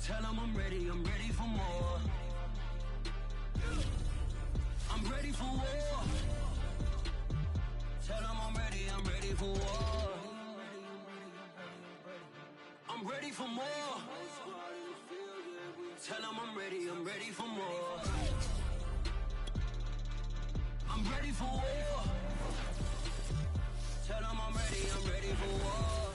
Tell them I'm ready for more. I'm ready for war. Tell them I'm ready for war. I'm ready for more. Tell them I'm ready for more. I'm ready for war. Tell them I'm ready for war.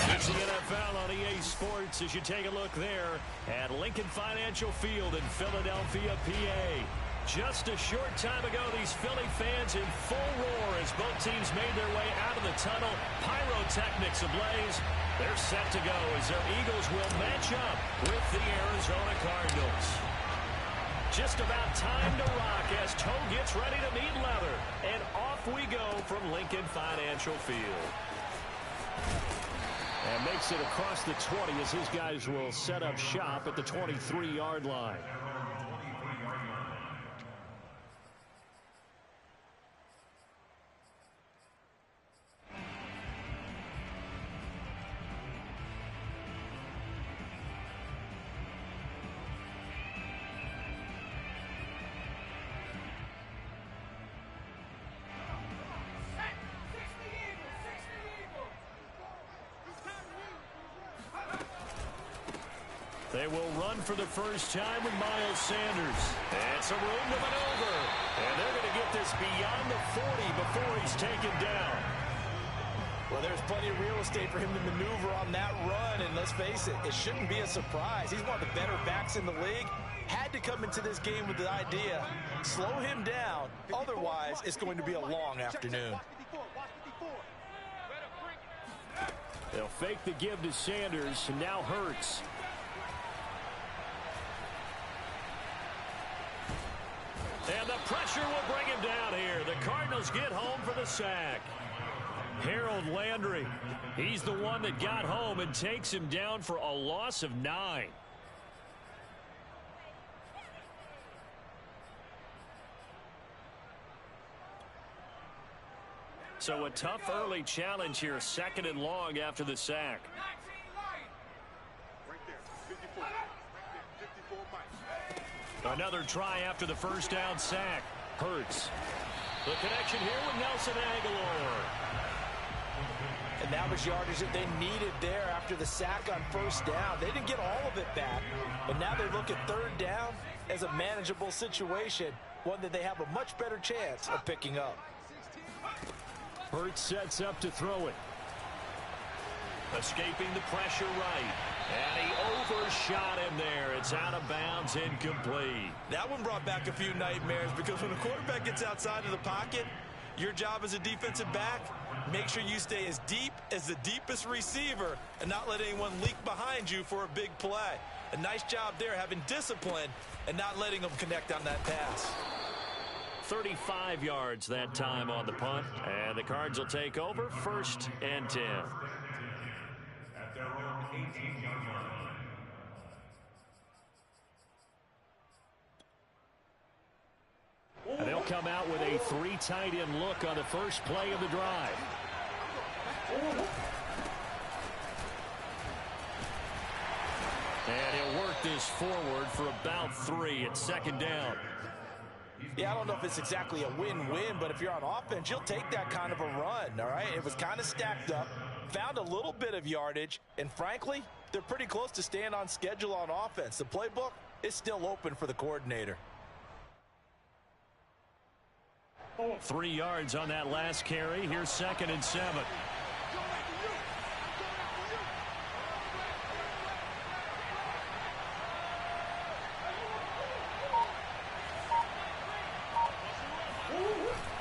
It's the NFL on EA Sports as you take a look there at Lincoln Financial Field in Philadelphia, PA. Just a short time ago, these Philly fans in full roar as both teams made their way out of the tunnel. Pyrotechnics ablaze. They're set to go as their Eagles will match up with the Arizona Cardinals. Just about time to rock as Toe gets ready to meet leather. And off we go from Lincoln Financial Field. And makes it across the 20 as his guys will set up shop at the 23-yard line. They will run for the first time with Miles Sanders. And some room to maneuver. And they're going to get this beyond the 40 before he's taken down. Well, there's plenty of real estate for him to maneuver on that run. And let's face it, it shouldn't be a surprise. He's one of the better backs in the league. Had to come into this game with the idea, slow him down. Otherwise, it's going to be a long afternoon. They'll fake the give to Sanders, and now Hurts. And the pressure will bring him down here. The Cardinals get home for the sack. Harold Landry, he's the one that got home and takes him down for a loss of 9. So a tough early challenge here, 2nd and long after the sack. Another try after the first down sack. Hurts. The connection here with Nelson Aguilar. And that was yardage that they needed there after the sack on first down. They didn't get all of it back, but now they look at 3rd down as a manageable situation, one that they have a much better chance of picking up. Hurts sets up to throw it. Escaping the pressure right. And he overshot him there. It's out of bounds, incomplete. That one brought back a few nightmares because when a quarterback gets outside of the pocket, your job as a defensive back, make sure you stay as deep as the deepest receiver and not let anyone leak behind you for a big play. A nice job there having discipline and not letting them connect on that pass. 35 yards that time on the punt. And the Cards will take over 1st and 10. And they'll come out with a 3 tight end look on the first play of the drive. And he'll work this forward for about 3 at 2nd down. Yeah, I don't know if it's exactly a win-win, but if you're on offense, you'll take that kind of a run, all right? It was kind of stacked up, found a little bit of yardage, and frankly, they're pretty close to staying on schedule on offense. The playbook is still open for the coordinator. 3 yards on that last carry. Here's 2nd and 7.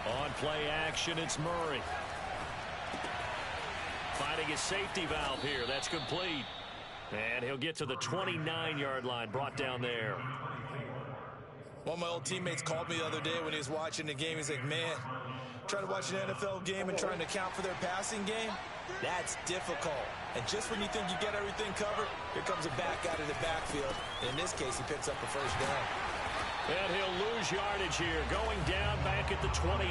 On play action, it's Murray. Finding his safety valve here. That's complete. And he'll get to the 29-yard line, brought down there. One of my old teammates called me the other day when he was watching the game. He's like, man, trying to watch an NFL game and trying to account for their passing game, that's difficult. And just when you think you get everything covered, here comes a back out of the backfield. In this case, he picks up a first down. And he'll lose yardage here, going down back at the 28.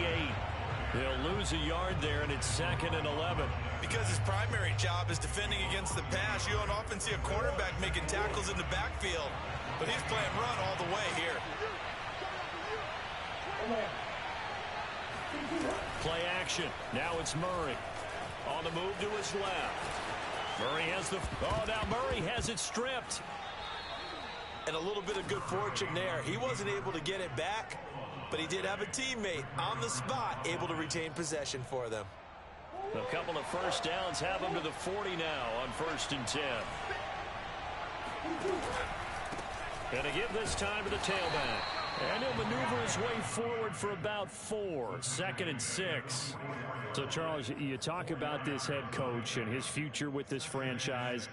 He'll lose a yard there, and it's 2nd and 11. Because his primary job is defending against the pass, you don't often see a quarterback making tackles in the backfield. But he's playing run all the way here. Play action. Now it's Murray. On the move to his left. Murray has the... Oh, now Murray has it stripped. And a little bit of good fortune there. He wasn't able to get it back, but he did have a teammate on the spot able to retain possession for them. A couple of first downs have him to the 40 now on 1st and 10. Gonna give this time to the tailback. And he'll maneuver his way forward for about 4. 2nd and 6. So, Charles, you talk about this head coach and his future with this franchise.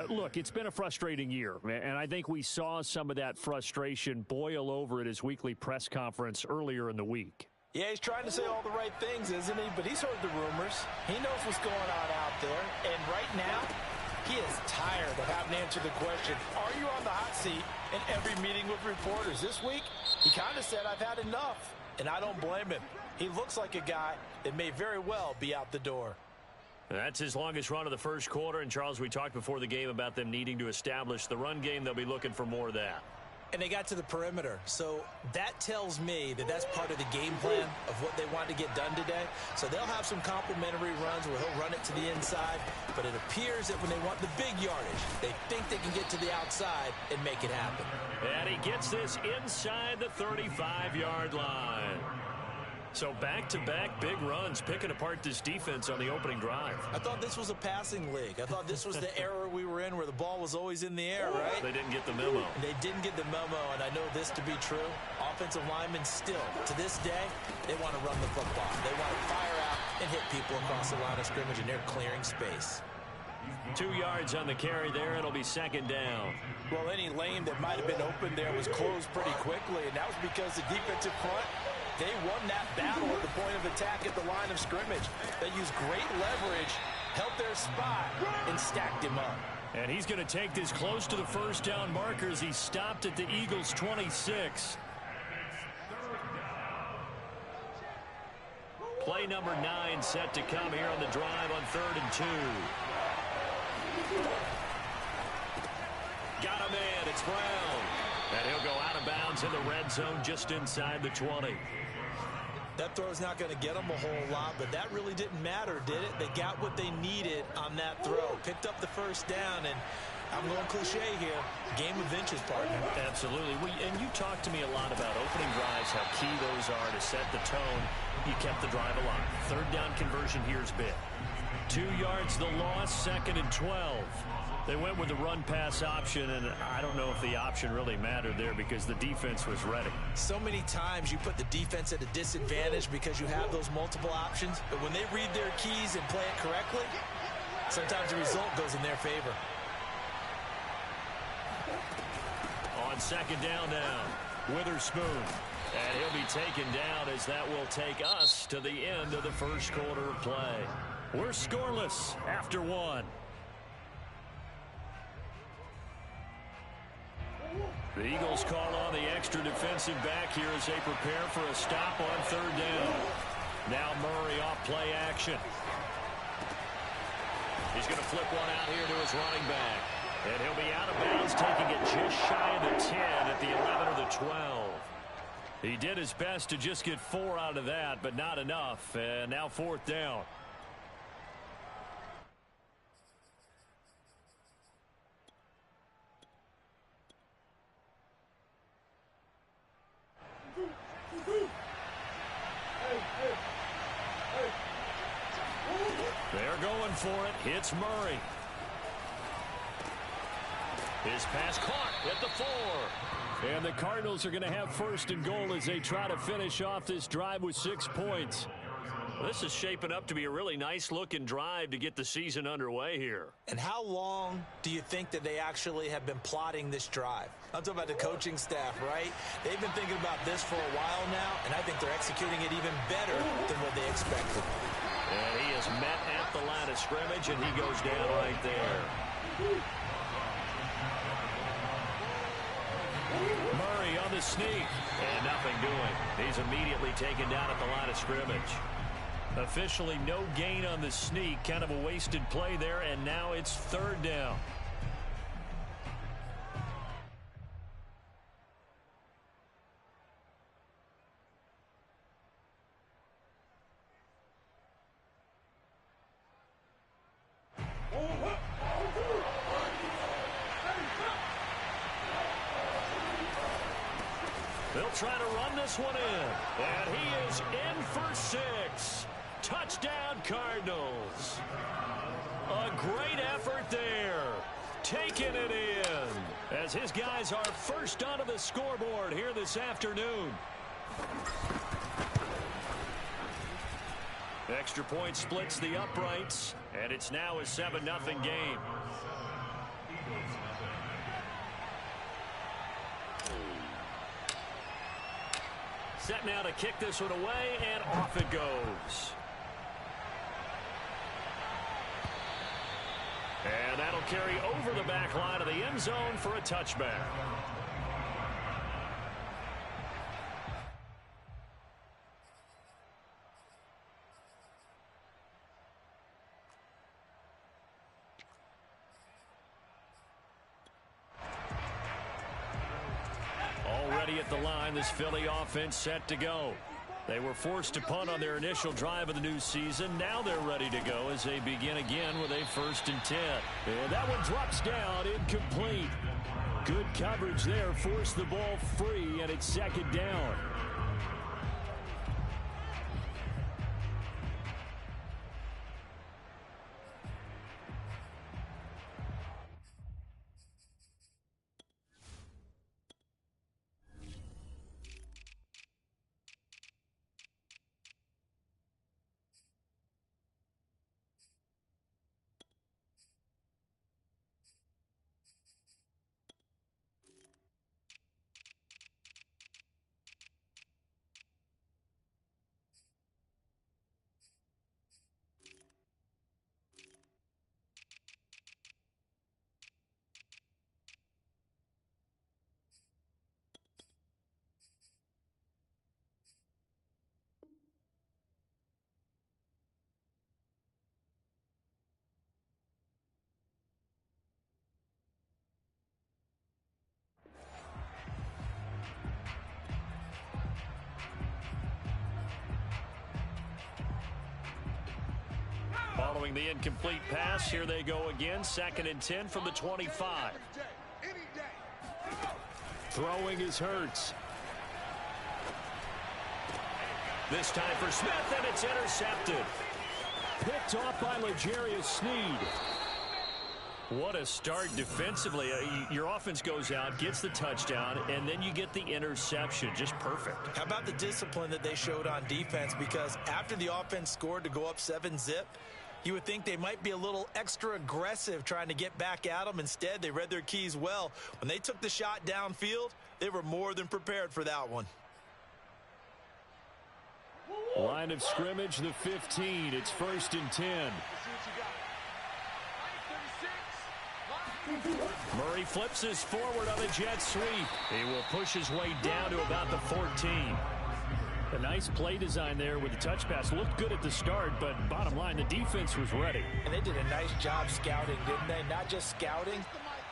Look, it's been a frustrating year, and I think we saw some of that frustration boil over at his weekly press conference earlier in the week. Yeah, he's trying to say all the right things, isn't he? But he's heard the rumors. He knows what's going on out there. And right now, he is tired of having to answer the question, are you on the hot seat in every meeting with reporters? This week, he kind of said, I've had enough. And I don't blame him. He looks like a guy that may very well be out the door. That's his longest run of the first quarter. And, Charles, we talked before the game about them needing to establish the run game. They'll be looking for more of that. And they got to the perimeter. So that tells me that that's part of the game plan of what they want to get done today. So they'll have some complimentary runs where he'll run it to the inside. But it appears that when they want the big yardage, they think they can get to the outside and make it happen. And he gets this inside the 35-yard line. So back-to-back big runs, picking apart this defense on the opening drive. I thought this was a passing league. I thought this was the era we were in where the ball was always in the air, right? They didn't get the memo. They didn't get the memo, and I know this to be true. Offensive linemen still, to this day, they want to run the football. They want to fire out and hit people across the line of scrimmage, and they're clearing space. 2 yards on the carry there. It'll be 2nd down. Well, any lane that might have been open there was closed pretty quickly, and that was because the defensive front, they won that battle at the point of attack at the line of scrimmage. They used great leverage, held their spot, and stacked him up. And he's going to take this close to the first down markers. He stopped at the Eagles' 26. Play number 9 set to come here on the drive on 3rd and 2. Got him in. It's Brown. And he'll go out of bounds in the red zone just inside the 20. That throw's not going to get them a whole lot, but that really didn't matter, did it? They got what they needed on that throw. Picked up the first down, and I'm going cliche here. Game of inches, partner. Absolutely. And you talked to me a lot about opening drives, how key those are to set the tone. You kept the drive alive. 3rd down conversion here's big. 2 yards the loss, 2nd and 12. They went with the run-pass option, and I don't know if the option really mattered there because the defense was ready. So many times you put the defense at a disadvantage because you have those multiple options, but when they read their keys and play it correctly, sometimes the result goes in their favor. On 2nd down now, Witherspoon. And he'll be taken down as that will take us to the end of the first quarter of play. We're scoreless after 1. The Eagles call on the extra defensive back here as they prepare for a stop on 3rd down. Now Murray off play action. He's going to flip one out here to his running back. And he'll be out of bounds, taking it just shy of the 10 at the 11 or the 12. He did his best to just get 4 out of that, but not enough. And now 4th down. They're going for it. It's Murray. His pass caught at the 4. And the Cardinals are going to have 1st and goal as they try to finish off this drive with 6 points. Well, this is shaping up to be a really nice-looking drive to get the season underway here. And how long do you think that they actually have been plotting this drive? I'm talking about the coaching staff, right? They've been thinking about this for a while now, and I think they're executing it even better than what they expected. And he is met at the line of scrimmage, and he goes down right there. Murray on the sneak, and nothing doing. He's immediately taken down at the line of scrimmage. Officially no gain on the sneak. Kind of a wasted play there, and now it's third down. They'll try to run this one in. And he is in for 6. Touchdown, Cardinals. A great effort there. Taking it in. As his guys are first onto the scoreboard here this afternoon. Extra point splits the uprights. And it's now a 7-0 game. Set now to kick this one away, and off it goes. And that'll carry over the back line of the end zone for a touchback. Already at the line, this Philly offense set to go. They were forced to punt on their initial drive of the new season. Now they're ready to go as they begin again with a 1st and 10. And that one drops down, incomplete. Good coverage there, forced the ball free, and it's 2nd down. Following the incomplete pass, here they go again. 2nd and 10 from the 25. Throwing is Hurts. This time for Smith, and it's intercepted. Picked off by L'Jarius Sneed. What a start defensively. Your offense goes out, gets the touchdown, and then you get the interception. Just perfect. How about the discipline that they showed on defense? Because after the offense scored to go up 7-zip, you would think they might be a little extra aggressive trying to get back at them. Instead, they read their keys well. When they took the shot downfield, they were more than prepared for that one. Line of scrimmage, the 15. It's 1st and 10. Murray flips his forward on a jet sweep. He will push his way down to about the 14. A nice play design there with the touch pass. Looked good at the start, but bottom line, the defense was ready. And they did a nice job scouting, didn't they? Not just scouting,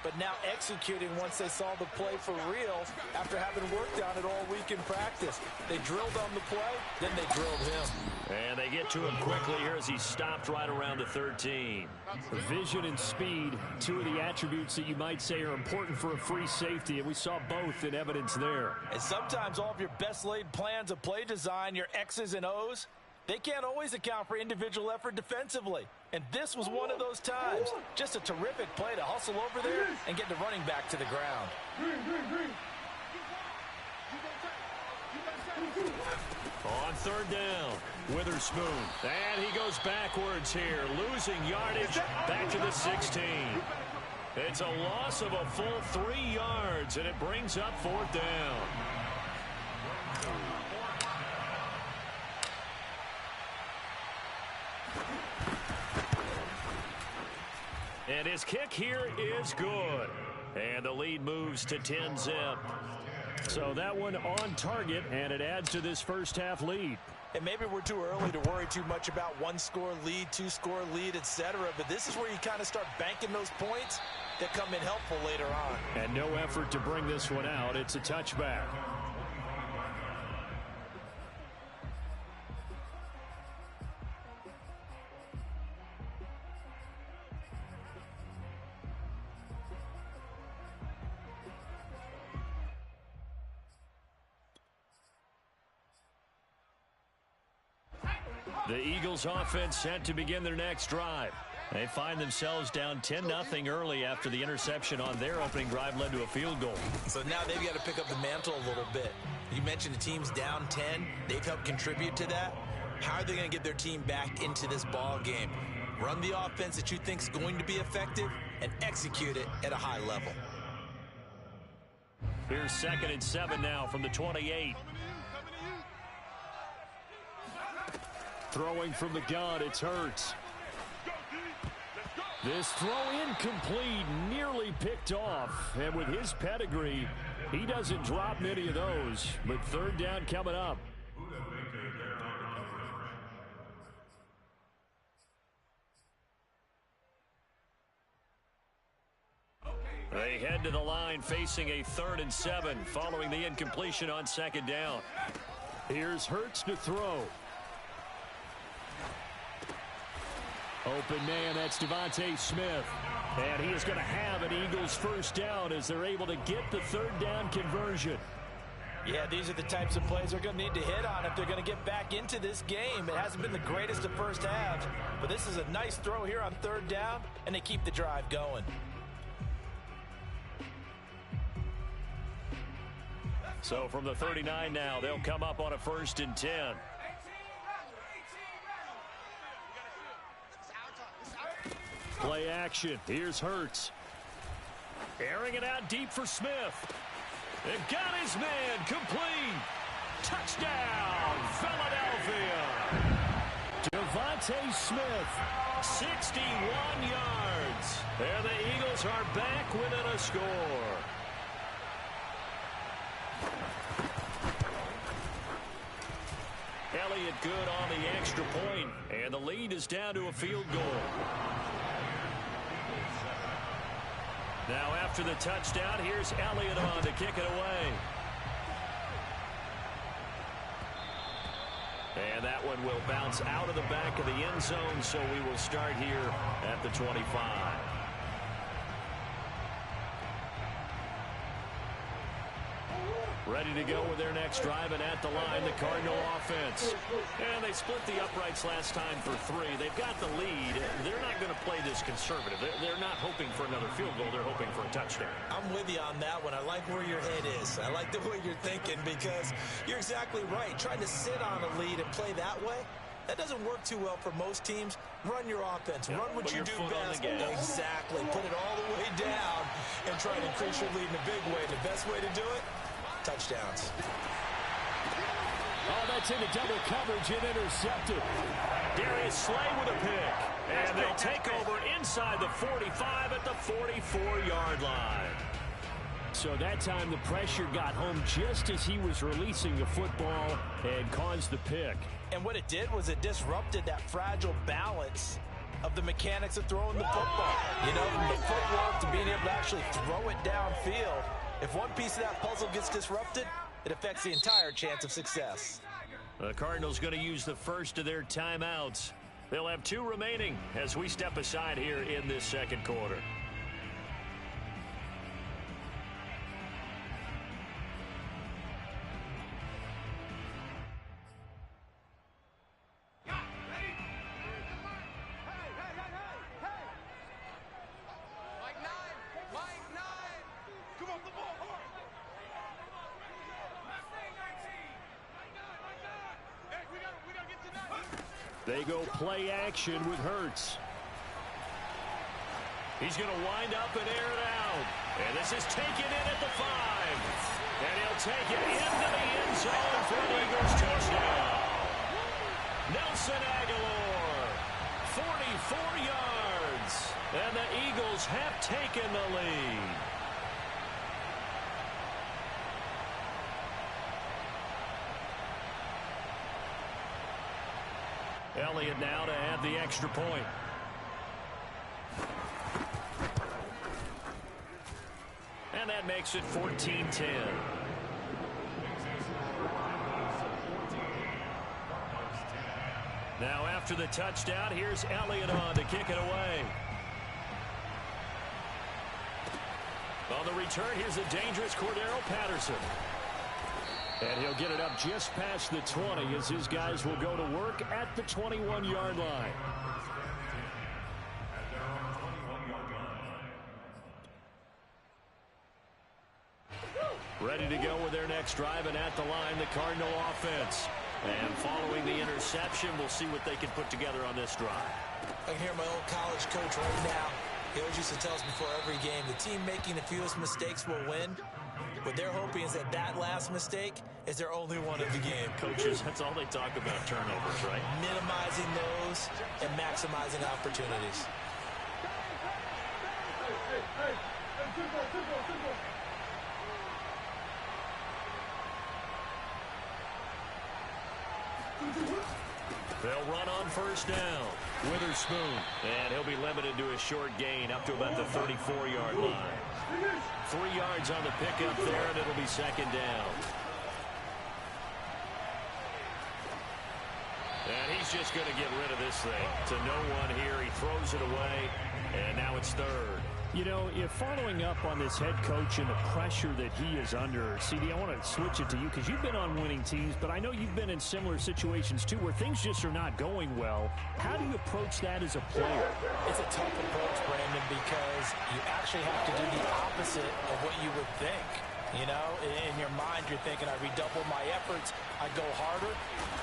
but now executing once they saw the play for real after having worked on it all week in practice. They drilled on the play, then they drilled him. And they get to him quickly here as he stopped right around the 13. Vision and speed, two of the attributes that you might say are important for a free safety, and we saw both in evidence there. And sometimes all of your best laid plans of play design, your X's and O's, they can't always account for individual effort defensively. And this was one of those times. Just a terrific play to hustle over there and get the running back to the ground. On 3rd down, Witherspoon. And he goes backwards here, losing yardage back to the 16. It's a loss of a full 3 yards, and it brings up 4th down. And his kick here is good. And the lead moves to 10-zip. So that one on target, and it adds to this first half lead. And maybe we're too early to worry too much about one-score lead, two-score lead, etc. But this is where you kind of start banking those points that come in helpful later on. And no effort to bring this one out. It's a touchback. The Eagles offense set to begin their next drive. They find themselves down 10-0 early after the interception on their opening drive led to a field goal. So now they've got to pick up the mantle a little bit. You mentioned the team's down 10. They've helped contribute to that. How are they going to get their team back into this ball game? Run the offense that you think is going to be effective and execute it at a high level. Here's 2nd and 7 now from the 28. Throwing from the gun, it's Hurts. This throw incomplete, nearly picked off. And with his pedigree, he doesn't drop many of those. But 3rd down coming up. They head to the line facing a 3rd and 7 following the incompletion on 2nd down. Here's Hurts to throw. Open man, that's Devontae Smith. And he is going to have an Eagles 1st down as they're able to get the 3rd down conversion. Yeah, these are the types of plays they're going to need to hit on if they're going to get back into this game. It hasn't been the greatest of first halves, but this is a nice throw here on 3rd down, and they keep the drive going. So from the 39 now, they'll come up on a 1st and 10. Play action. Here's Hurts. Airing it out deep for Smith. And got his man complete. Touchdown, Philadelphia. Devontae Smith, 61 yards. And the Eagles are back within a score. Elliott good on the extra point, and the lead is down to a field goal. Now after the touchdown, here's Elliott on to kick it away. And that one will bounce out of the back of the end zone, so we will start here at the 25. Ready to go with their next drive, and at the line, the Cardinal offense. And they split the uprights last time for 3. They've got the lead. They're not going to play this conservative. They're not hoping for another field goal. They're hoping for a touchdown. I'm with you on that one. I like where your head is. I like the way you're thinking because you're exactly right. Trying to sit on a lead and play that way, that doesn't work too well for most teams. Run your offense. Run what you do best. Exactly. Put it all the way down and try to increase your lead in a big way. The best way to do it, touchdowns. Oh, that's into double coverage and intercepted. Darius Slay with a pick. And they'll take over inside the 45 at the 44-yard line. So that time the pressure got home just as he was releasing the football and caused the pick. And what it did was it disrupted that fragile balance of the mechanics of throwing the football. You know, from the footwork to being able to actually throw it downfield. If one piece of that puzzle gets disrupted, it affects the entire chance of success. The Cardinals going to use the first of their timeouts. They'll have 2 remaining as we step aside here in this second quarter. They go play action with Hurts. He's going to wind up and air it out. And this is taken in at the 5. And he'll take it into the end zone for an Eagles touchdown. Nelson Aguilar, 44 yards. And the Eagles have taken the lead. Elliott now to add the extra point. And that makes it 14-10. Now after the touchdown, here's Elliott on to kick it away. On the return, here's a dangerous Cordero Patterson. And he'll get it up just past the 20 as his guys will go to work at the 21-yard line. Ready to go with their next drive, and at the line, the Cardinal offense. And following the interception, we'll see what they can put together on this drive. I can hear my old college coach right now. He always used to tell us before every game, the team making the fewest mistakes will win. What they're hoping is that last mistake is their only one of the game. Coaches, that's all they talk about, turnovers, right? Minimizing those and maximizing opportunities. They'll run on first down. Witherspoon. And he'll be limited to a short gain up to about the 34-yard line. 3 yards on the pickup there, and it'll be second down. And he's just going to get rid of this thing to no one here. He throws it away, and now it's third. You know, if following up on this head coach and the pressure that he is under, CD, I want to switch it to you because you've been on winning teams, but I know you've been in similar situations too where things just are not going well. How do you approach that as a player? It's a tough approach, Brandon, because you actually have to do the opposite of what you would think. You know, in your mind, you're thinking, I redouble my efforts, I go harder.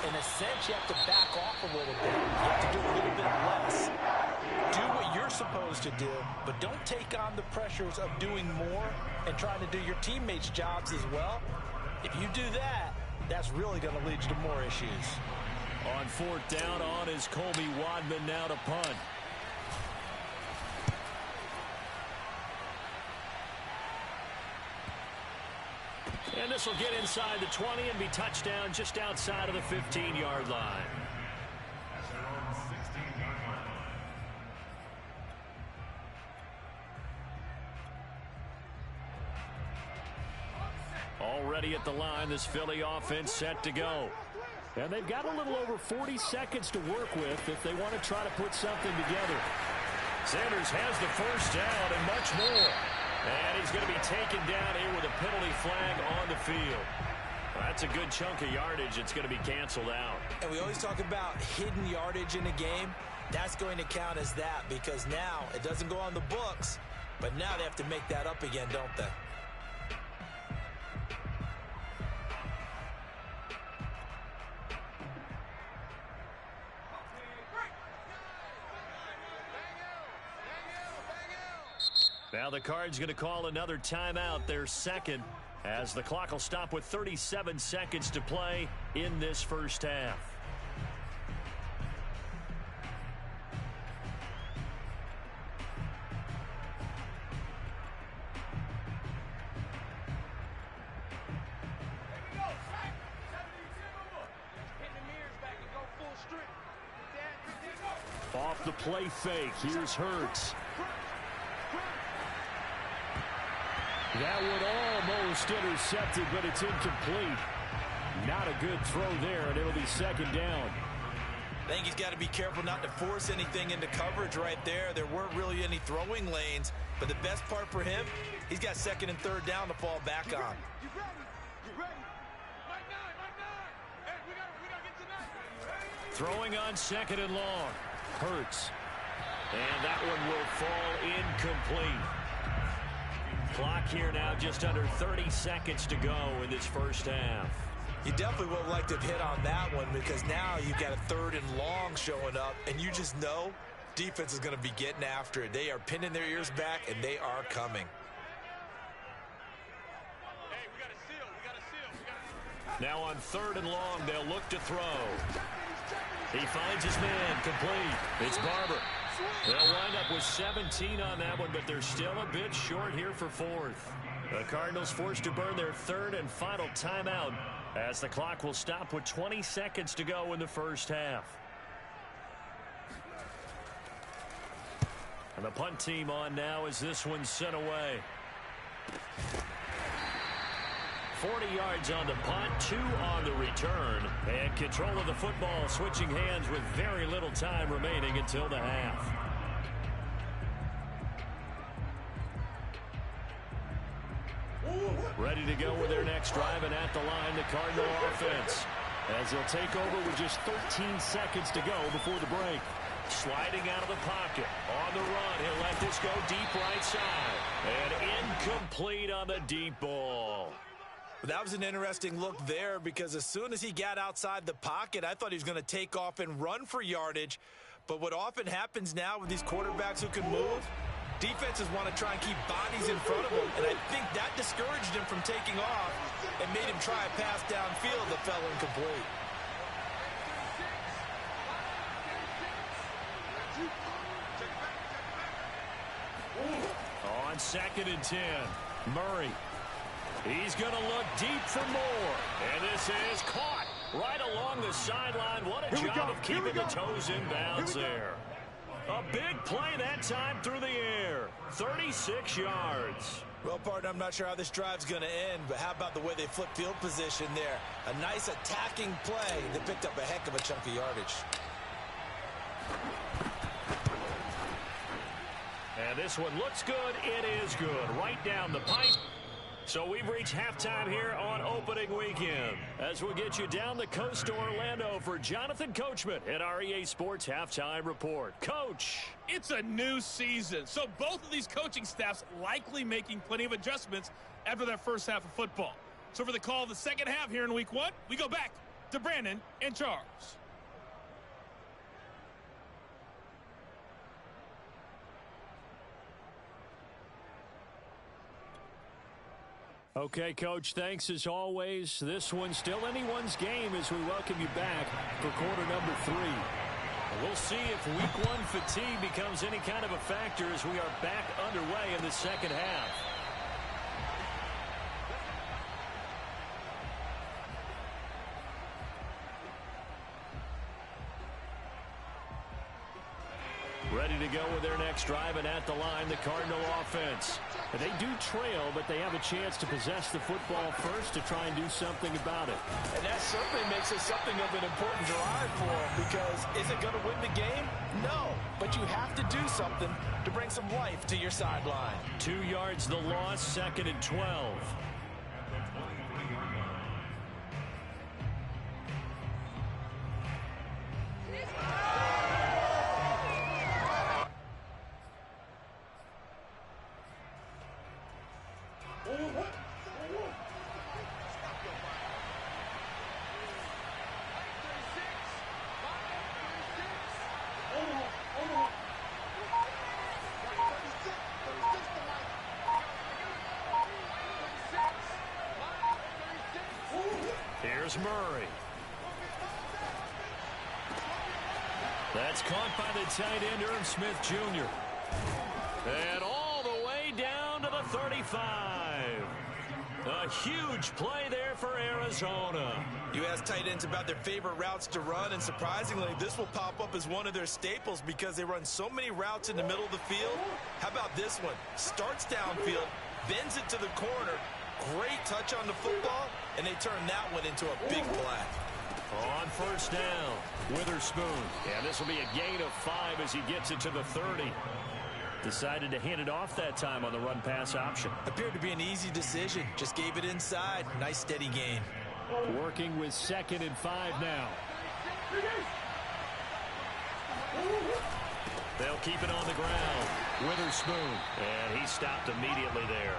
In a sense, you have to back off a little bit. You have to do a little bit less. Do what you're supposed to do, but don't take on the pressures of doing more and trying to do your teammates' jobs as well. If you do that, that's really going to lead you to more issues. On fourth down, on is Colby Wadman now to punt. And this will get inside the 20 and be touchdown just outside of the 15-yard line. Already at the line, this Philly offense set to go. And they've got a little over 40 seconds to work with if they want to try to put something together. Sanders has the first down and much more. And he's going to be taken down here with a penalty flag on the field. That's a good chunk of yardage. It's going to be canceled out. And we always talk about hidden yardage in a game. That's going to count as that because now it doesn't go on the books, but now they have to make that up again, don't they? Now the Cards going to call another timeout, their second, as the clock will stop with 37 seconds to play in this first half. Off the play fake, here's Hurts. That one almost intercepted, but it's incomplete. Not a good throw there, and it'll be second down. I think he's got to be careful not to force anything into coverage right there. There weren't really any throwing lanes, but the best part for him, he's got second and third down to fall back on. Throwing on second and long. Hurts. And that one will fall incomplete. Clock here now just under 30 seconds to go in this first half. You definitely would have liked to have hit on that one because now you've got a third and long showing up, and you just know defense is going to be getting after it. They are pinning their ears back, and they are coming. Now on third and long, they'll look to throw. He finds his man, complete. It's Barber. They'll wind up with 17 on that one, but they're still a bit short here for fourth. The Cardinals forced to burn their third and final timeout as the clock will stop with 20 seconds to go in the first half. And the punt team on now as this one's sent away. 40 yards on the punt, 2 on the return. And control of the football switching hands with very little time remaining until the half. Ready to go with their next drive, and at the line, the Cardinal offense. As they'll take over with just 13 seconds to go before the break. Sliding out of the pocket. On the run, he'll let this go deep right side. And incomplete on the deep ball. That was an interesting look there because as soon as he got outside the pocket, I thought he was going to take off and run for yardage. But what often happens now with these quarterbacks who can move, defenses want to try and keep bodies in front of them, and I think that discouraged him from taking off and made him try a pass downfield that fell incomplete. On 2nd and 10, Murray. He's going to look deep for more, and this is caught right along the sideline. What a job of keeping the toes in bounds there. A big play that time through the air. 36 yards. Well, partner, I'm not sure how this drive's going to end, but how about the way they flip field position there? A nice attacking play that picked up a heck of a chunk of yardage. And this one looks good. It is good. Right down the pipe. So we've reached halftime here on opening weekend. As we'll get you down the coast to Orlando for Jonathan Coachman at our EA Sports Halftime Report. Coach. It's a new season, so both of these coaching staffs likely making plenty of adjustments after that first half of football. So for the call of the second half here in week 1, we go back to Brandon and Charles. Okay, Coach, thanks as always. This one's still anyone's game as we welcome you back for quarter number 3. We'll see if week 1 fatigue becomes any kind of a factor as we are back underway in the second half. Ready to go with their next drive, and at the line, the Cardinal offense. And they do trail, but they have a chance to possess the football first to try and do something about it. And that certainly makes it something of an important drive for them, because is it going to win the game? No, but you have to do something to bring some life to your sideline. 2 yards the loss, 2nd and 12. Here's Murray. That's caught by the tight end, Irv Smith Jr. And all the way down to the 35. A huge play there for Arizona. You ask tight ends about their favorite routes to run, and surprisingly, this will pop up as one of their staples because they run so many routes in the middle of the field. How about this one? Starts downfield, bends it to the corner, great touch on the football, and they turn that one into a big play. On first down, Witherspoon. And this will be a gain of 5 as he gets it to the 30. Decided to hand it off that time on the run-pass option. Appeared to be an easy decision. Just gave it inside. Nice steady gain. Working with 2nd and 5 now. They'll keep it on the ground. Witherspoon. And he stopped immediately there.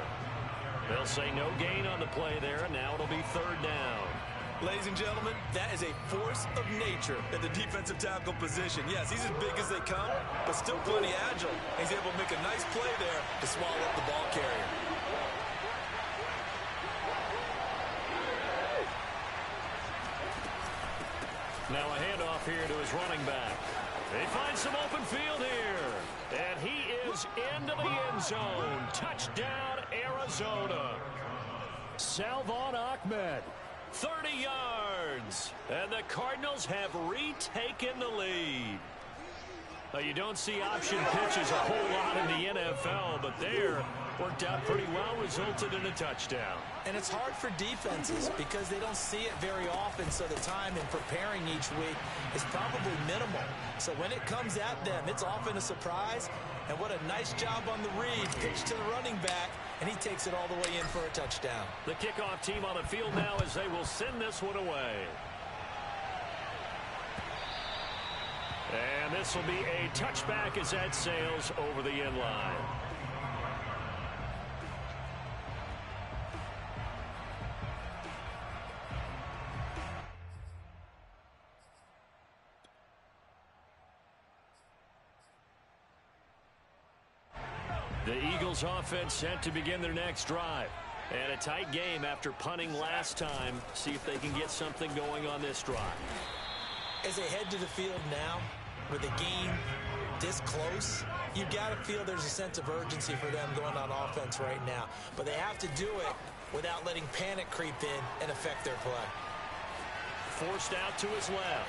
They'll say no gain on the play there, and now it'll be 3rd down. Ladies and gentlemen, that is a force of nature at the defensive tackle position. Yes, he's as big as they come, but still plenty agile. He's able to make a nice play there to swallow up the ball carrier. Now a handoff here to his running back. They find some open field here. And he is into the end zone. Touchdown, Arizona. Salvon Ahmed. 30 yards. And the Cardinals have retaken the lead. You don't see option pitches a whole lot in the NFL, but there worked out pretty well, resulted in a touchdown. And it's hard for defenses because they don't see it very often, so the time in preparing each week is probably minimal. So when it comes at them, it's often a surprise. And what a nice job on the read. Pitch to the running back, and he takes it all the way in for a touchdown. The kickoff team on the field now as they will send this one away. And this will be a touchback as that sails over the end line. The Eagles offense set to begin their next drive. And a tight game after punting last time. See if they can get something going on this drive. As they head to the field now, with the game this close, you've got to feel there's a sense of urgency for them going on offense right now. But they have to do it without letting panic creep in and affect their play. Forced out to his left.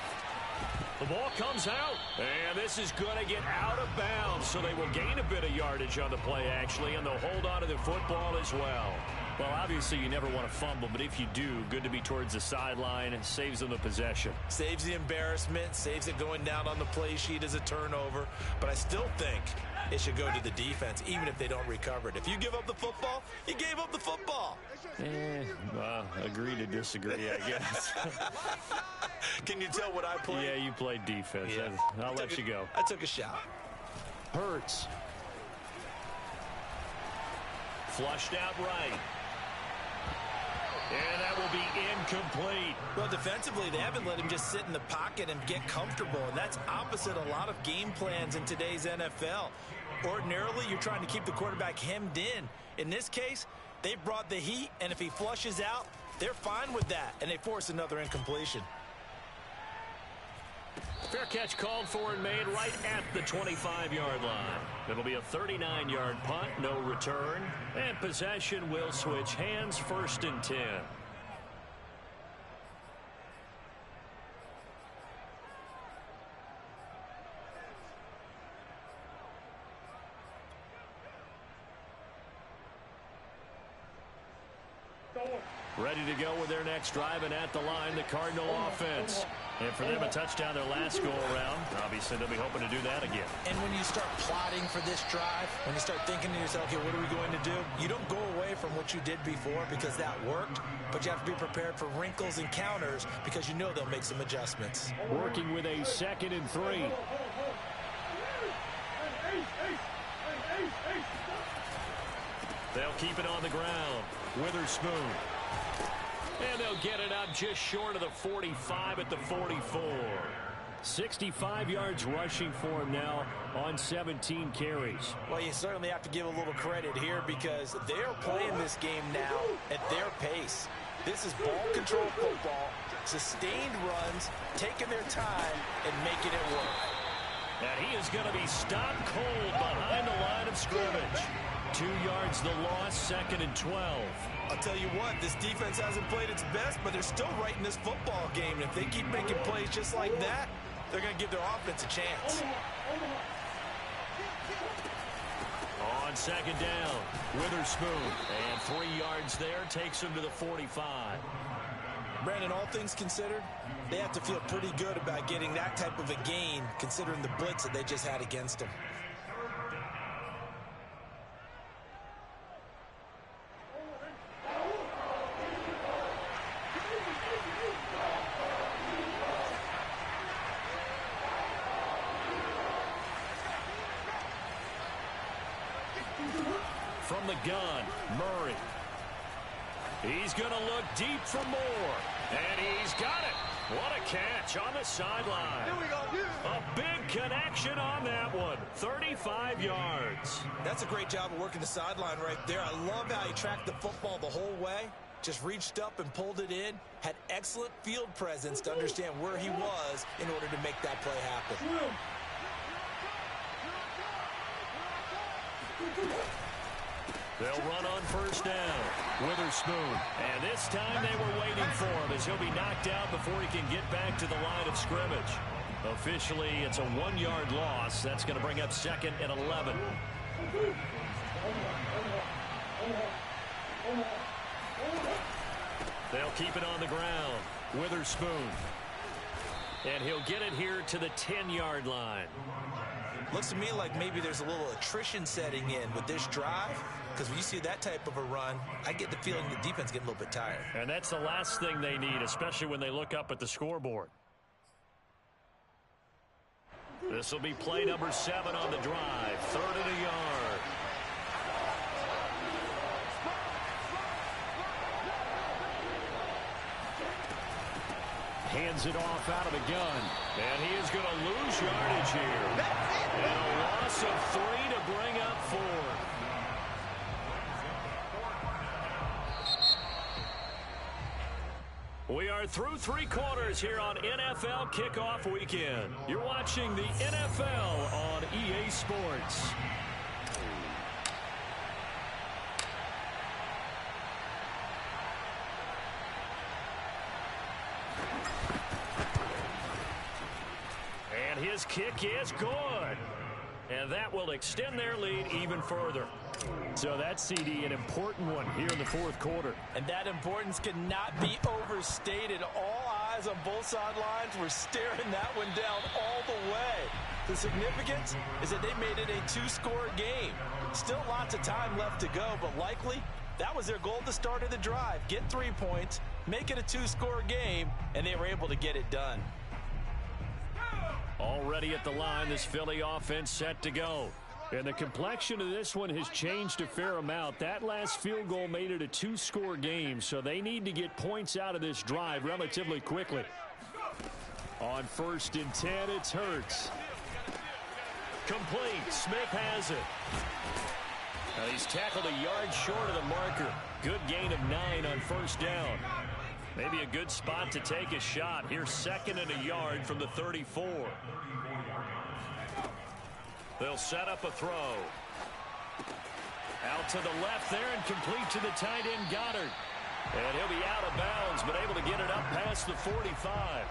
The ball comes out, and this is going to get out of bounds, so they will gain a bit of yardage on the play, actually, and they'll hold on to the football as well. Well, obviously, you never want to fumble, but if you do, good to be towards the sideline and saves them the possession. Saves the embarrassment, saves it going down on the play sheet as a turnover, but I still think it should go to the defense, even if they don't recover it. If you give up the football, you gave up the football. Agree to disagree, I guess. Can you tell what I played? Yeah, you played defense. Yeah. I'll let you go. I took a shot. Hurts. Flushed out right. And that will be incomplete. Well, defensively, they haven't let him just sit in the pocket and get comfortable, and that's opposite a lot of game plans in today's NFL. Ordinarily, you're trying to keep the quarterback hemmed in. In this case, they brought the heat, and if he flushes out, they're fine with that, and they force another incompletion. Fair catch called for and made right at the 25-yard line. It'll be a 39-yard punt, no return, and possession will switch hands, 1st and 10. Ready to go with their next drive, and at the line, the Cardinal offense. And for them, a touchdown their last go-around. Obviously, they'll be hoping to do that again. And when you start plotting for this drive, when you start thinking to yourself, okay, what are we going to do? You don't go away from what you did before because that worked, but you have to be prepared for wrinkles and counters because you know they'll make some adjustments. Working with a 2nd and 3. They'll keep it on the ground. Witherspoon. And they'll get it up just short of the 45 at the 44. 65 yards rushing for him now on 17 carries. Well, you certainly have to give a little credit here because they're playing this game now at their pace. This is ball control football, sustained runs, taking their time and making it work. And he is going to be stopped cold behind the line of scrimmage. 2 yards the loss, 2nd and 12. I'll tell you what, this defense hasn't played its best, but they're still right in this football game. And if they keep making plays just like that, they're going to give their offense a chance. On 2nd down, Witherspoon. And 3 yards there takes him to the 45. Brandon, all things considered, they have to feel pretty good about getting that type of a gain, considering the blitz that they just had against them. From the gun, Murray. He's going to look deep for more. And he's got it. What a catch on the sideline. A big connection on that one. 35 yards. That's a great job of working the sideline right there. I love how he tracked the football the whole way. Just reached up and pulled it in. Had excellent field presence to understand where he was in order to make that play happen. They'll run on 1st down. Witherspoon. And this time they were waiting for him as he'll be knocked out before he can get back to the line of scrimmage. Officially, it's a 1-yard loss. That's going to bring up 2nd and 11. They'll keep it on the ground. Witherspoon. And he'll get it here to the 10-yard line. Looks to me like maybe there's a little attrition setting in with this drive, because when you see that type of a run, I get the feeling the defense getting a little bit tired. And that's the last thing they need, especially when they look up at the scoreboard. This will be play number 7 on the drive. 3rd and a yard. Hands it off out of the gun. And he is going to lose yardage here. And a loss of 3 to bring up 4. We are through 3 quarters here on NFL Kickoff Weekend. You're watching the NFL on EA Sports. And his kick is good. And that will extend their lead even further. So that's, CD, an important one here in the 4th quarter. And that importance cannot be overstated. All eyes on both sidelines were staring that one down all the way. The significance is that they made it a 2-score game. Still lots of time left to go, but likely that was their goal at the start of the drive. Get 3 points, make it a 2-score game, and they were able to get it done. Already at the line, this Philly offense set to go. And the complexion of this one has changed a fair amount. That last field goal made it a 2-score game, so they need to get points out of this drive relatively quickly. On 1st and 10, it's Hurts. Complete. Smith has it. Now he's tackled a yard short of the marker. Good gain of 9 on 1st down. Maybe a good spot to take a shot. Here's 2nd and a yard from the 34. They'll set up a throw. Out to the left there and complete to the tight end Goddard. And he'll be out of bounds, but able to get it up past the 45.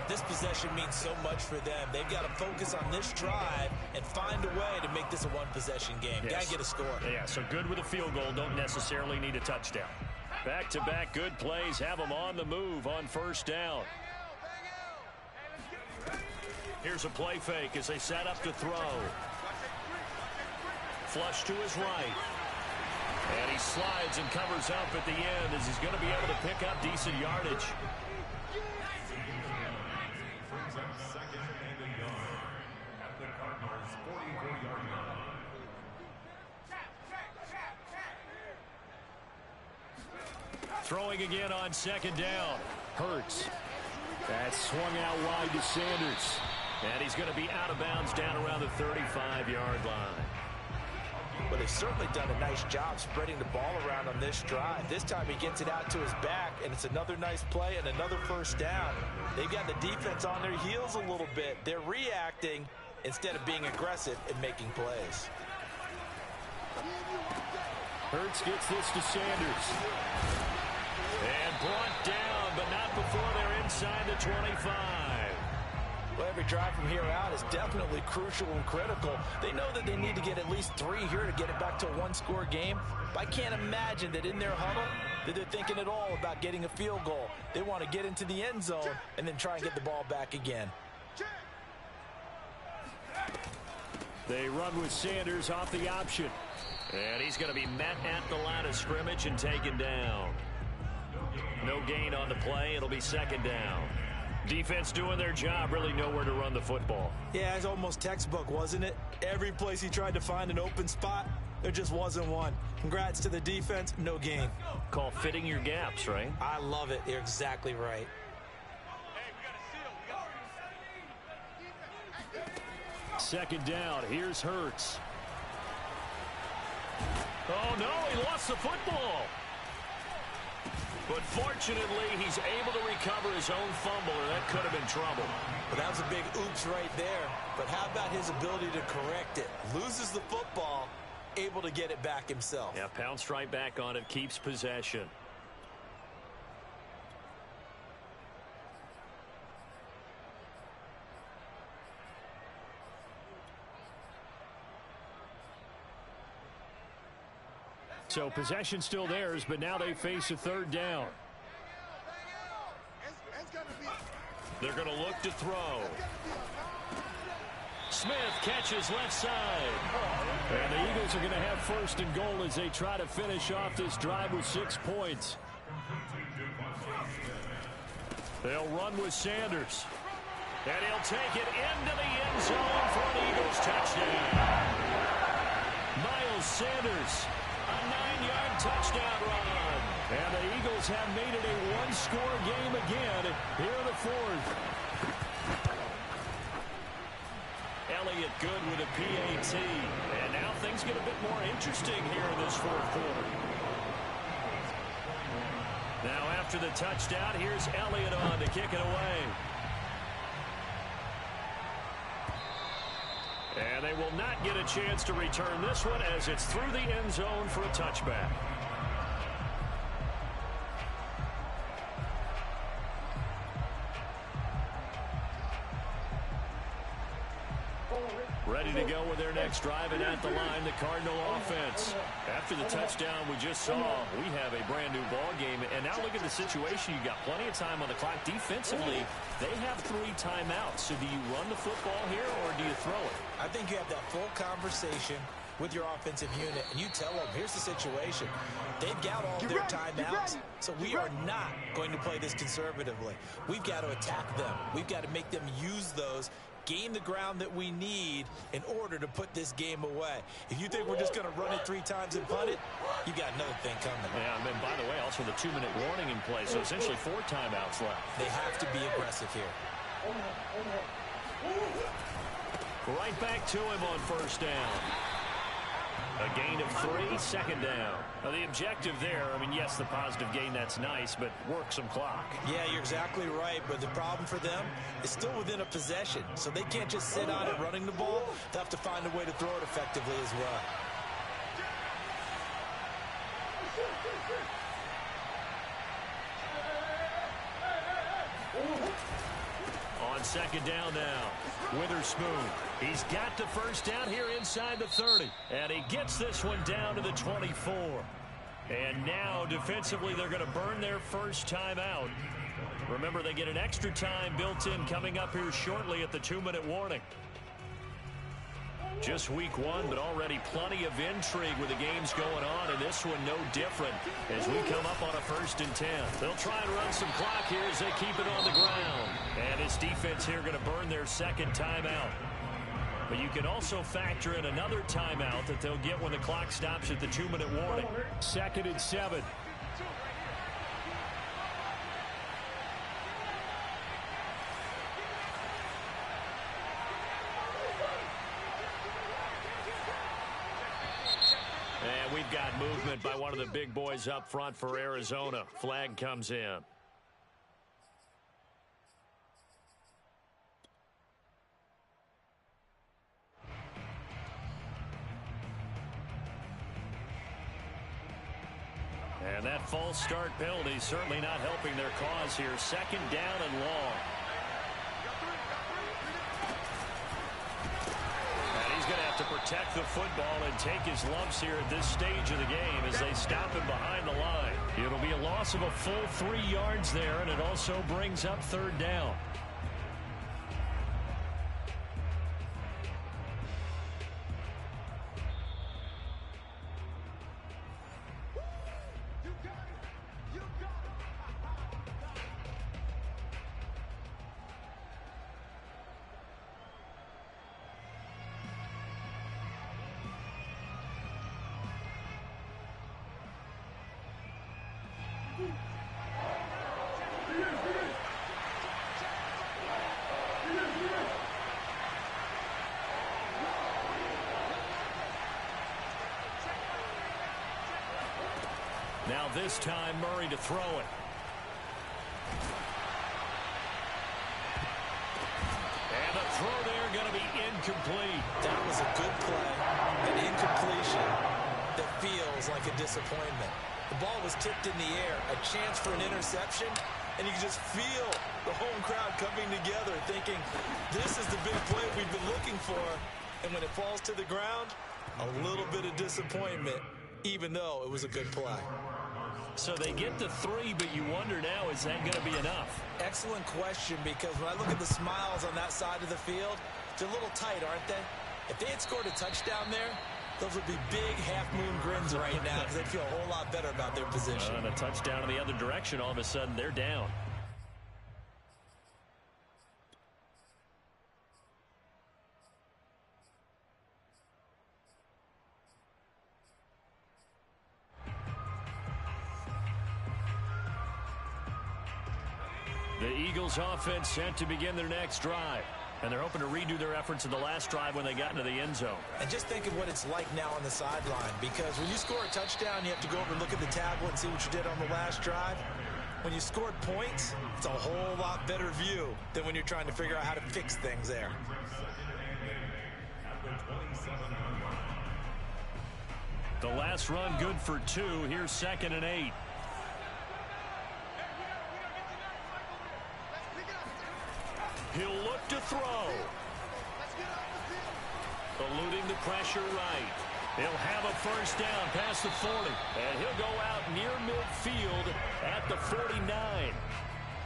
This possession means so much for them. They've got to focus on this drive and find a way to make this a 1-possession game. Yes. Got to get a score. Yeah, so good with a field goal. Don't necessarily need a touchdown. Back-to-back good plays have them on the move on 1st down. Here's a play fake as they set up to throw. Flush to his right. And he slides and covers up at the end as he's going to be able to pick up decent yardage. Throwing again on 2nd down. Hurts. That swung out wide to Sanders. And he's going to be out of bounds down around the 35-yard line. But they've certainly done a nice job spreading the ball around on this drive. This time he gets it out to his back, and it's another nice play and another 1st down. They've got the defense on their heels a little bit. They're reacting instead of being aggressive and making plays. Hurts gets this to Sanders. And brought down, but not before they're inside the 25. Well, every drive from here out is definitely crucial and critical. They know that they need to get at least 3 here to get it back to a 1-score game. But I can't imagine that in their huddle that they're thinking at all about getting a field goal. They want to get into the end zone and then try and get the ball back again. They run with Sanders off the option. And he's going to be met at the line of scrimmage and taken down. No gain on the play. It'll be 2nd down. Defense doing their job, really nowhere to run the football. Yeah, it's almost textbook, wasn't it? Every place he tried to find an open spot, there just wasn't one. Congrats to the defense, no gain. Call fitting your gaps, right? I love it. You're exactly right. 2nd down. Here's Hurts. Oh, no, he lost the football. But fortunately, he's able to recover his own fumble, or that could have been trouble. But that was a big oops right there. But how about his ability to correct it? Loses the football, able to get it back himself. Yeah, pounced right back on it, keeps possession. So possession still theirs, but now they face a third down. They're going to look to throw. Smith catches left side. And the Eagles are going to have first and goal as they try to finish off this drive with 6 points. They'll run with Sanders. And he'll take it into the end zone for an Eagles touchdown. Miles Sanders, a 9-yard touchdown run. And the Eagles have made it a one-score game again here in the fourth. Elliott good with a PAT. And now things get a bit more interesting here in this fourth quarter. Now after the touchdown, here's Elliott on to kick it away. And they will not get a chance to return this one as it's through the end zone for a touchback. Ready to go with their next drive, and at the line, the Cardinal offense. After the touchdown we just saw, we have a brand new ball game. And now look at the situation. You got plenty of time on the clock. Defensively, they have 3 timeouts. So do you run the football here, or do you throw it? I think you have that full conversation with your offensive unit, and you tell them, here's the situation. They've got all their timeouts, so we are not going to play this conservatively. We've got to attack them. We've got to make them use those, gain the ground that we need in order to put this game away. If you think we're just going to run it 3 times and punt it, you got another thing coming. Yeah, and then, by the way, also the 2-minute warning in play, so essentially 4 timeouts left. They have to be aggressive here. Right back to him on first down. A gain of 3, second down. Now, the objective there, I mean, yes, the positive gain, that's nice, but work some clock. Yeah, you're exactly right, but the problem for them is still within a possession, so they can't just sit on it running the ball. They'll have to find a way to throw it effectively as well. On second down now, Witherspoon. He's got the first down here inside the 30. And he gets this one down to the 24. And now, defensively, they're going to burn their first time out. Remember, they get an extra time built in coming up here shortly at the 2-minute warning. Just week 1, but already plenty of intrigue with the games going on, and this one no different as we come up on a 1st and 10. They'll try and run some clock here as they keep it on the ground. And this defense here going to burn their second timeout. But you can also factor in another timeout that they'll get when the clock stops at the 2-minute warning. 2nd and 7. And we've got movement by one of the big boys up front for Arizona. Flag comes in. And that false start penalty certainly not helping their cause here. 2nd down and long. Going to have to protect the football and take his lumps here at this stage of the game as they stop him behind the line. It'll be a loss of a full 3 yards there, and it also brings up 3rd down. Now this time, Murray to throw it. And the throw there going to be incomplete. That was a good play, an incompletion that feels like a disappointment. The ball was tipped in the air, a chance for an interception, and you can just feel the home crowd coming together thinking, this is the big play we've been looking for. And when it falls to the ground, a little bit of disappointment even though it was a good play. So they get the 3, but you wonder now, is that going to be enough? Excellent question, because when I look at the smiles on that side of the field, they're a little tight, aren't they? If they had scored a touchdown there, those would be big half-moon grins right now because they'd feel a whole lot better about their position. And a touchdown in the other direction, all of a sudden they're down. The Eagles offense set to begin their next drive. And they're hoping to redo their efforts in the last drive when they got into the end zone. And just think of what it's like now on the sideline, because when you score a touchdown, you have to go over and look at the tablet and see what you did on the last drive. When you scored points, it's a whole lot better view than when you're trying to figure out how to fix things there. The last run good for 2. Here's 2nd and 8. He'll look to throw. Eluding the pressure right. He'll have a first down past the 40. And he'll go out near midfield at the 49.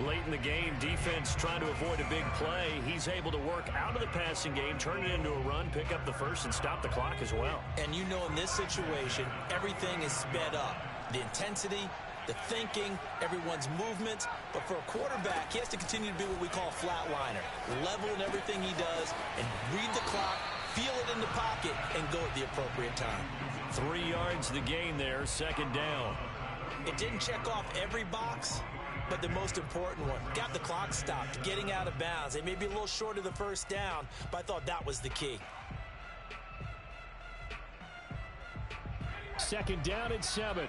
Late in the game, defense trying to avoid a big play. He's able to work out of the passing game, turn it into a run, pick up the first, and stop the clock as well. And you know in this situation, everything is sped up. The intensity, the thinking, everyone's movement. But for a quarterback, he has to continue to be what we call a flatliner. Level in everything he does and read the clock, feel it in the pocket, and go at the appropriate time. 3 yards the gain there, 2nd down. It didn't check off every box, but the most important one. Got the clock stopped, getting out of bounds. They may be a little short of the first down, but I thought that was the key. 2nd down and 7.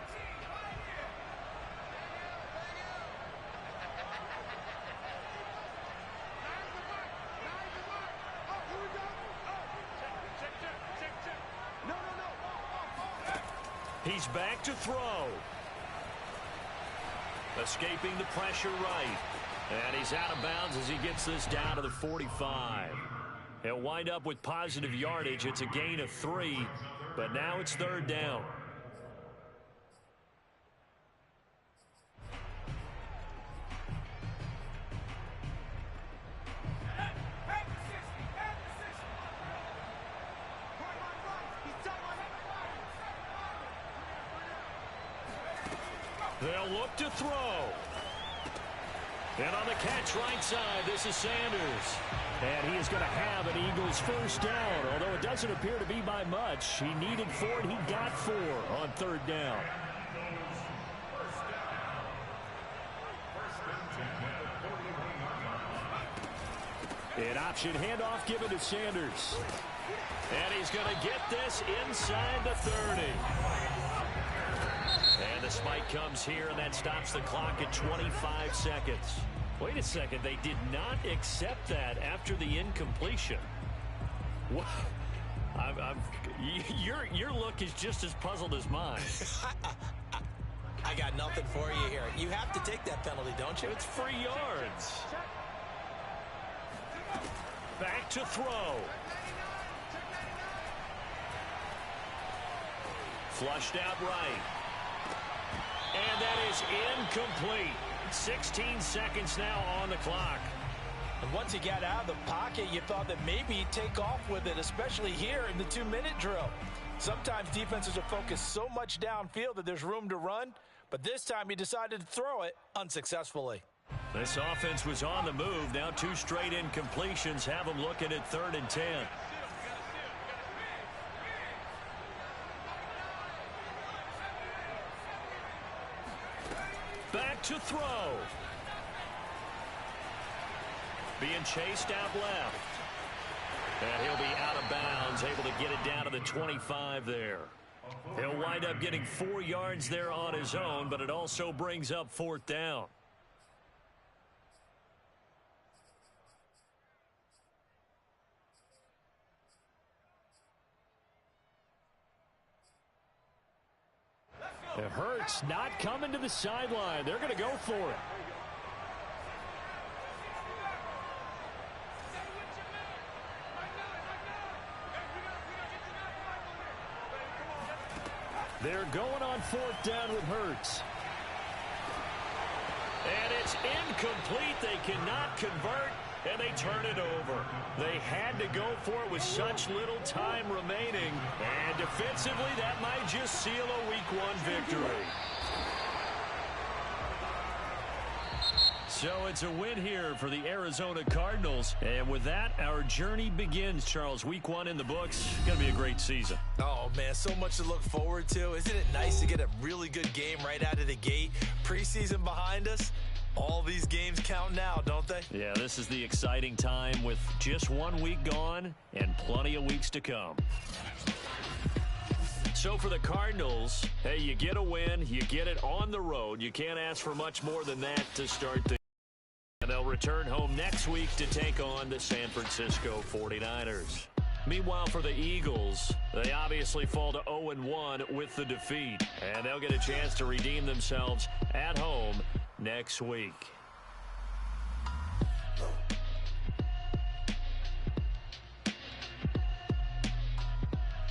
He's back to throw. Escaping the pressure right. And he's out of bounds as he gets this down to the 45. He'll wind up with positive yardage. It's a gain of 3, but now it's 3rd down. They'll look to throw. And on the catch right side, this is Sanders. And he is going to have an Eagles first down, although it doesn't appear to be by much. He needed 4, and he got 4 on 3rd down. An option handoff given to Sanders. And he's going to get this inside the 30. And the spike comes here, and that stops the clock at 25 seconds. Wait a second. They did not accept that after the incompletion. What? Your look is just as puzzled as mine. I got nothing for you here. You have to take that penalty, don't you? It's 3 yards. Back to throw. Flushed out right. And that is incomplete. 16 seconds now on the clock. And once he got out of the pocket, you thought that maybe he'd take off with it, especially here in the 2-minute drill. Sometimes defenses are focused so much downfield that there's room to run, but this time he decided to throw it unsuccessfully. This offense was on the move. Now 2 straight incompletions have them looking at 3rd and 10. Back to throw. Being chased out left. And he'll be out of bounds, able to get it down to the 25 there. He'll wind up getting 4 yards there on his own, but it also brings up 4th down. It hurts not coming to the sideline. They're going to go for it. They're going on 4th down with Hurts. And it's incomplete. They cannot convert, and they turn it over. They had to go for it with such little time remaining. And defensively, that might just seal a Week 1 victory. So it's a win here for the Arizona Cardinals. And with that, our journey begins, Charles. Week 1 in the books. Going to be a great season. Oh, man, so much to look forward to. Isn't it nice to get a really good game right out of the gate? Preseason behind us. All these games count now, don't they? Yeah, this is the exciting time with just 1 week gone and plenty of weeks to come. So for the Cardinals, hey, you get a win, you get it on the road. You can't ask for much more than that to start the and they'll return home next week to take on the San Francisco 49ers. Meanwhile, for the Eagles, they obviously fall to 0-1 with the defeat, and they'll get a chance to redeem themselves at home next week.